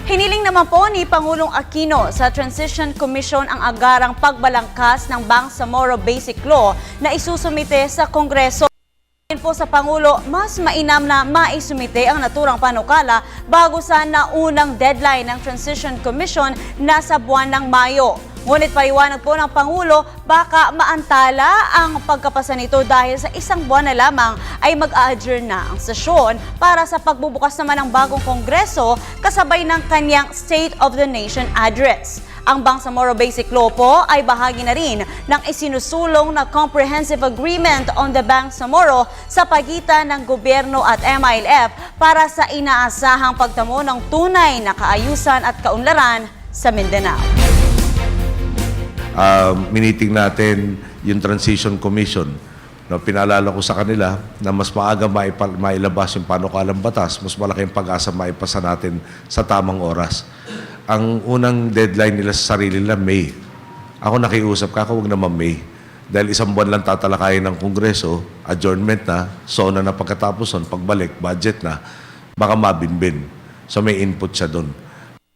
Hiniling naman po ni Pangulong Aquino sa Transition Commission ang agarang pagbalangkas ng Bangsamoro Basic Law na isusumite sa Kongreso. Ayon po sa Pangulo, mas mainam na maisumite ang naturang panukala bago sa naunang deadline ng Transition Commission na sa buwan ng Mayo. Ngunit paliwanag po ng Pangulo, baka maantala ang pagkapasa nito dahil sa isang buwan na lamang ay mag-a-adjourn na ang sesyon para sa pagbubukas naman ng bagong Kongreso kasabay ng kanyang State of the Nation Address. Ang Bangsamoro Basic Law po ay bahagi na rin ng isinusulong na Comprehensive Agreement on the Bangsamoro sa pagitan ng gobyerno at MILF para sa inaasahang pagtamo ng tunay na kaayusan at kaunlaran sa Mindanao. Miniting natin yung Transition Commission. No, pinaalala ko sa kanila na mas maaga mailabas yung panukalang batas, mas malaki ang pag-asa maipasa natin sa tamang oras. Ang unang deadline nila sa sarili nila, May. Ako nakiusap, huwag naman May. Dahil isang buwan lang tatalakayin ng Kongreso, adjournment na, SONA na pagkatapos nun, pagbalik, budget na, baka mabinbin. So may input siya doon.